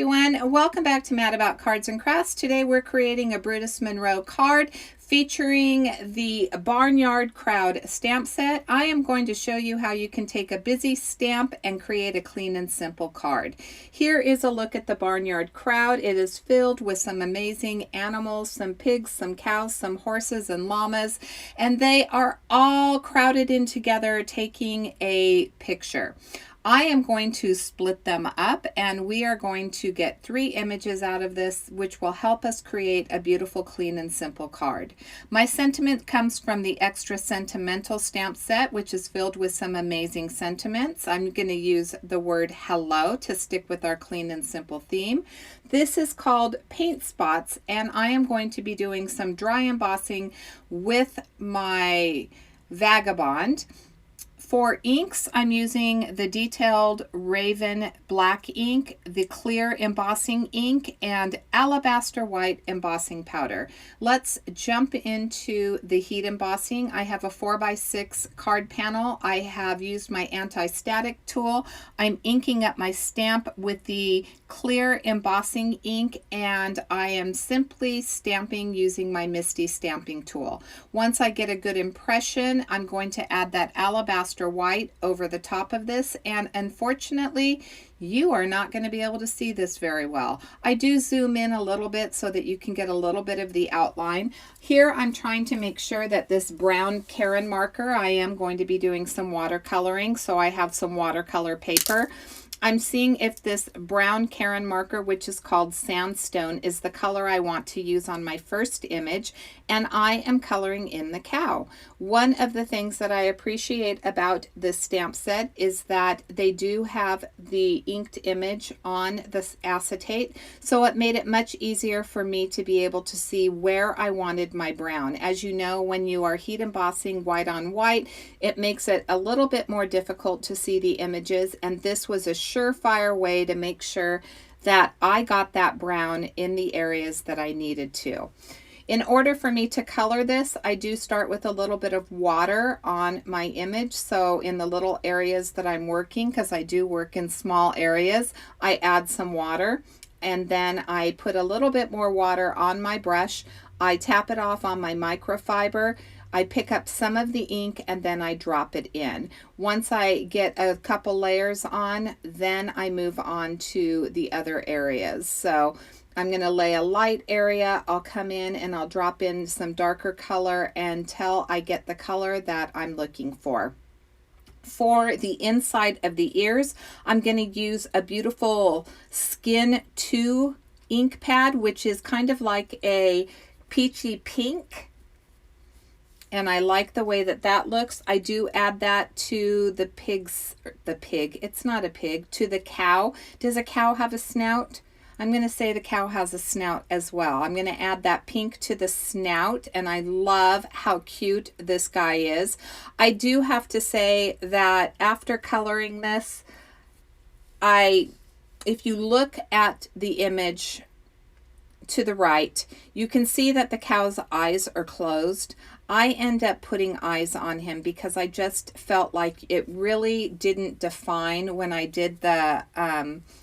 everyone, welcome back to Mad About Cards and Crafts. Today we're creating a Brutus Monroe card featuring the Barnyard Crowd stamp set. I am going to show you how you can take a busy stamp and create a clean and simple card. Here is a look at the Barnyard Crowd. It is filled with some amazing animals, some pigs, some cows, some horses and llamas, and they are all crowded in together taking a picture. I am going to split them up and we are going to get 3 images out of this, which will help us create a beautiful, clean and simple card. My sentiment comes from the Extra Sentimental stamp set, which is filled with some amazing sentiments. I'm going to use the word hello to stick with our clean and simple theme. This is called Paint Spots, and I am going to be doing some dry embossing with my Vagabond. For inks, I'm using the Detailed Raven Black ink, the Clear Embossing ink, and Alabaster White embossing powder. Let's jump into the heat embossing. I have a 4x6 card panel. I have used my anti-static tool. I'm inking up my stamp with the Clear Embossing ink, and I am simply stamping using my Misty stamping tool. Once I get a good impression, I'm going to add that Alabaster White over the top of this, and unfortunately you are not going to be able to see this very well. I do zoom in a little bit so that you can get a little bit of the outline. Here I'm trying to make sure that this brown Karen marker, I am going to be doing some watercoloring, so I have some watercolor paper. I'm seeing if this brown Karen marker, which is called Sandstone, is the color I want to use on my first image, and I am coloring in the cow. One of the things that I appreciate about this stamp set is that they do have the inked image on this acetate, so it made it much easier for me to be able to see where I wanted my brown. As you know, when you are heat embossing white on white, it makes it a little bit more difficult to see the images, and this was a surefire way to make sure that I got that brown in the areas that I needed to. In order for me to color this, I do start with a little bit of water on my image. So in the little areas that I'm working, because I do work in small areas, I add some water, and then I put a little bit more water on my brush. I tap it off on my microfiber. I pick up some of the ink and then I drop it in. Once I get a couple layers on, then I move on to the other areas. So I'm going to lay a light area. I'll come in and I'll drop in some darker color until I get the color that I'm looking for. For the inside of the ears, I'm going to use a beautiful Skin 2 ink pad, which is kind of like a peachy pink. And I like the way that that looks. I do add that to the pig, it's not a pig, to the cow. Does a cow have a snout? I'm going to say the cow has a snout as well. I'm going to add that pink to the snout, and I love how cute this guy is. I do have to say that after coloring this, if you look at the image to the right, you can see that the cow's eyes are closed. I end up putting eyes on him because I just felt like it really didn't define when I did the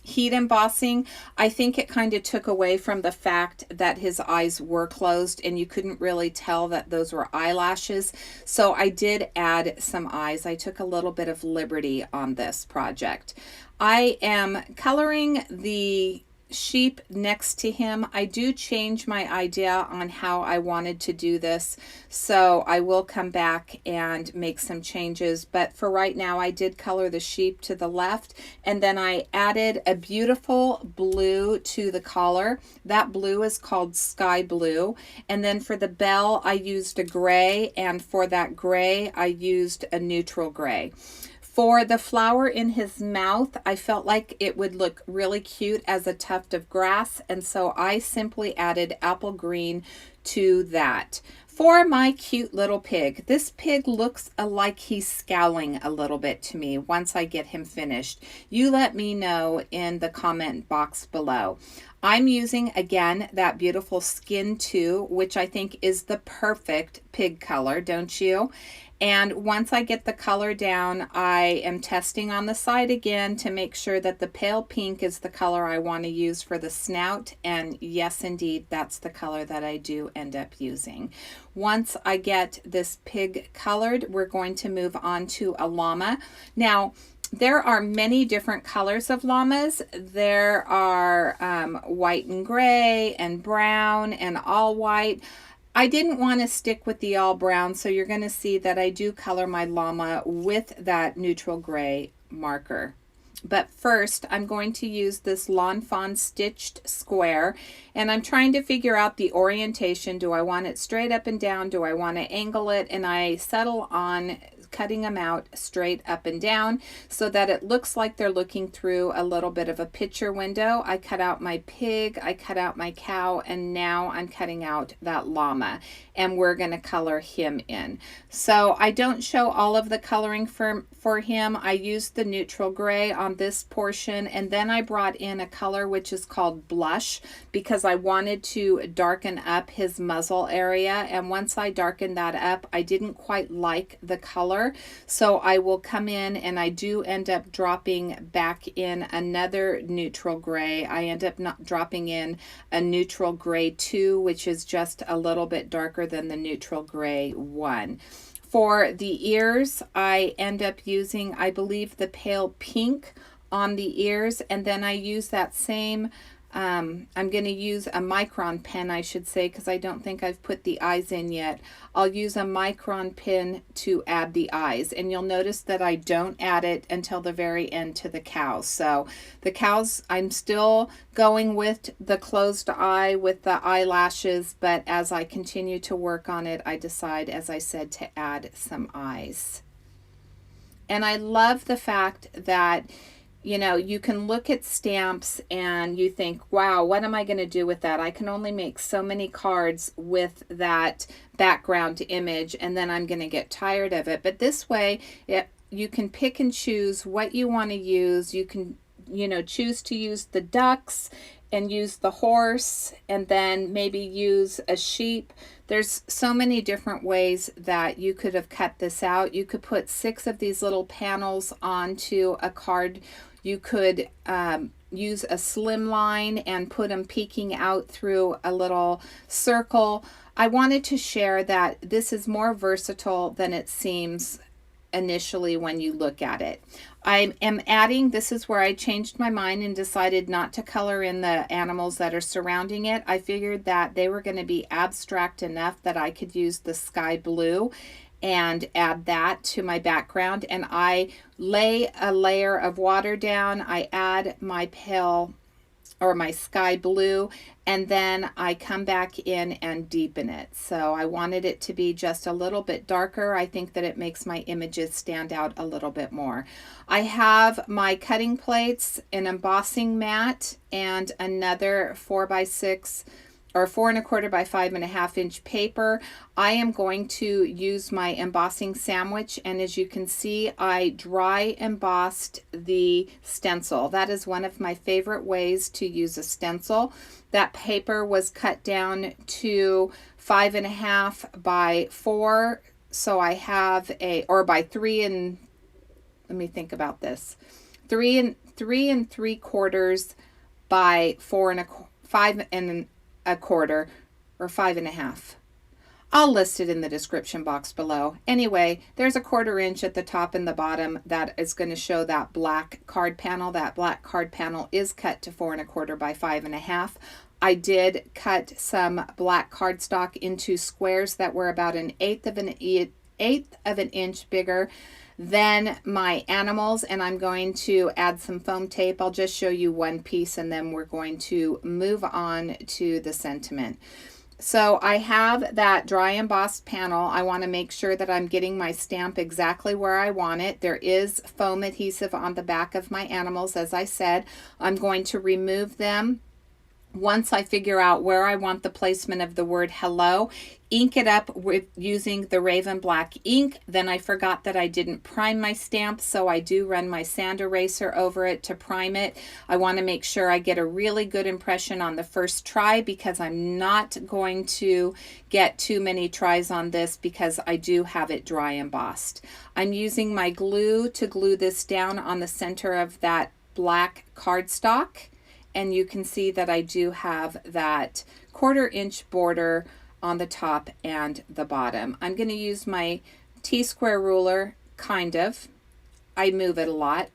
heat embossing. I think it kind of took away from the fact that his eyes were closed and you couldn't really tell that those were eyelashes. So I did add some eyes. I took a little bit of liberty on this project. I am coloring the sheep next to him. I do change my idea on how I wanted to do this, so I will come back and make some changes, but for right now I did color the sheep to the left, and then I added a beautiful blue to the collar. That blue is called Sky Blue, and then for the bell I used a gray, and for that gray I used a neutral gray. For the flower in his mouth, I felt like it would look really cute as a tuft of grass, and so I simply added apple green to that. For my cute little pig, this pig looks like he's scowling a little bit to me once I get him finished. You let me know in the comment box below. I'm using, again, that beautiful Skin 2, which I think is the perfect pig color, don't you? And once I get the color down, I am testing on the side again to make sure that the pale pink is the color I want to use for the snout. And yes, indeed, that's the color that I do end up using. Once I get this pig colored, we're going to move on to a llama. Now, there are many different colors of llamas. There are white and gray and brown and all white. I didn't want to stick with the all brown, so you're going to see that I do color my llama with that neutral gray marker. But first, I'm going to use this Lawn Fawn stitched square, and I'm trying to figure out the orientation. Do I want it straight up and down? Do I want to angle it? And I settle on cutting them out straight up and down so that it looks like they're looking through a little bit of a picture window. I cut out my pig, I cut out my cow, and now I'm cutting out that llama, and we're going to color him in. So I don't show all of the coloring for him. I used the neutral gray on this portion, and then I brought in a color which is called blush because I wanted to darken up his muzzle area, and once I darkened that up, I didn't quite like the color. So I will come in and I do end up dropping back in another neutral gray. I end up not dropping in a neutral gray 2, which is just a little bit darker than the neutral gray 1. For the ears, I end up using, I believe, the pale pink on the ears, and then I use that same I'm going to use a micron pen, I should say, because I don't think I've put the eyes in yet. I'll use a micron pen to add the eyes, and you'll notice that I don't add it until the very end to the cows. So the cows, I'm still going with the closed eye with the eyelashes, but as I continue to work on it, I decide, as I said, to add some eyes. And I love the fact that you can look at stamps and you think, wow, what am I going to do with that? I can only make so many cards with that background image, and then I'm going to get tired of it. But this way, you can pick and choose what you want to use. You can, choose to use the ducks and use the horse, and then maybe use a sheep. There's so many different ways that you could have cut this out. You could put 6 of these little panels onto a card. You could use a slim line and put them peeking out through a little circle. I wanted to share that this is more versatile than it seems initially when you look at it. I am adding, this is where I changed my mind and decided not to color in the animals that are surrounding it. I figured that they were going to be abstract enough that I could use the sky blue and add that to my background. And I lay a layer of water down. I add my pale or my sky blue, and then I come back in and deepen it. So I wanted it to be just a little bit darker. I think that it makes my images stand out a little bit more. I have my cutting plates, an embossing mat, and another 4x6 or 4 1/4 by 5 1/2 inch paper. I am going to use my embossing sandwich, and as you can see, I dry embossed the stencil. That is one of my favorite ways to use a stencil. That paper was cut down to 5 1/2 by 4, so I have or by 3 and, let me think about this, 3 3/4 by 5 1/4 or 5 1/2. I'll list it in the description box below. Anyway, there's a 1/4 inch at the top and the bottom that is going to show that black card panel. That black card panel is cut to 4 1/4 by 5 1/2. I did cut some black cardstock into squares that were about an eighth of an inch bigger than my animals, and I'm going to add some foam tape. I'll just show you one piece, and then we're going to move on to the sentiment. So I have that dry embossed panel. I want to make sure that I'm getting my stamp exactly where I want it. There is foam adhesive on the back of my animals, as I said. I'm going to remove them Once I figure out where I want the placement of the word hello, ink it up with using the Raven Black ink. Then I forgot that I didn't prime my stamp, so I do run my sand eraser over it to prime it. I want to make sure I get a really good impression on the first try, because I'm not going to get too many tries on this because I do have it dry embossed. I'm using my glue to glue this down on the center of that black cardstock. And you can see that I do have that 1/4 inch border on the top and the bottom. I'm going to use my T-square ruler, kind of. I move it a lot.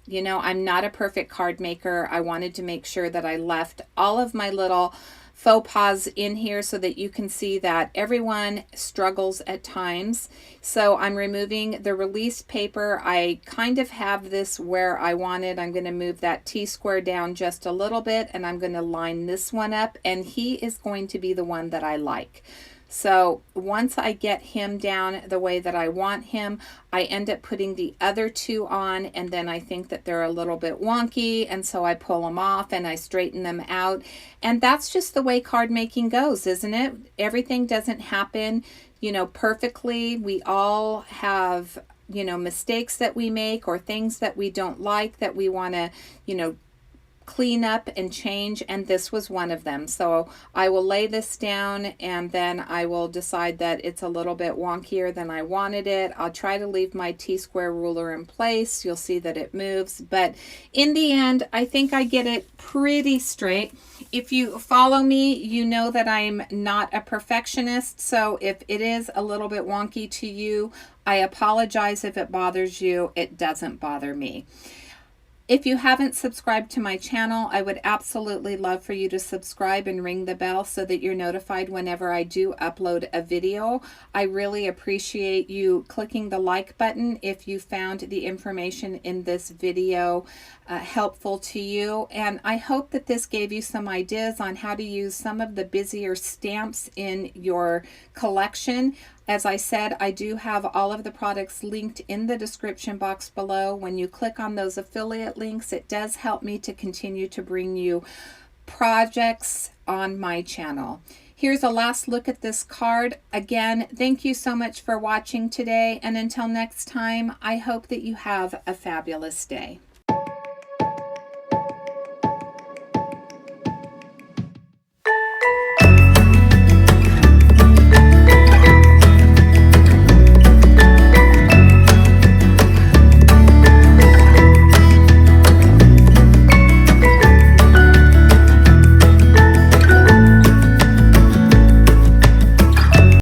You know, I'm not a perfect card maker. I wanted to make sure that I left all of my little faux pas in here so that you can see that everyone struggles at times. So I'm removing the released paper. I kind of have this where I want it. I'm going to move that T-square down just a little bit, and I'm going to line this one up, and he is going to be the one that I like. So once I get him down the way that I want him, I end up putting the other two on, and then I think that they're a little bit wonky, and so I pull them off and I straighten them out. And that's just the way card making goes, isn't it? Everything doesn't happen, you know, perfectly. We all have, you know, mistakes that we make or things that we don't like that we want to, you know, clean up and change, and this was one of them. So I will lay this down, and then I will decide that it's a little bit wonkier than I wanted it. I'll try to leave my T-square ruler in place. You'll see that it moves, but in the end I think I get it pretty straight. If you follow me, you know that I'm not a perfectionist, so if it is a little bit wonky to you, I apologize if it bothers you. It doesn't bother me. If you haven't subscribed to my channel, I would absolutely love for you to subscribe and ring the bell so that you're notified whenever I do upload a video. I really appreciate you clicking the like button if you found the information in this video helpful to you. And I hope that this gave you some ideas on how to use some of the busier stamps in your collection. As I said, I do have all of the products linked in the description box below. When you click on those affiliate links, it does help me to continue to bring you projects on my channel. Here's a last look at this card. Again, thank you so much for watching today, and until next time, I hope that you have a fabulous day.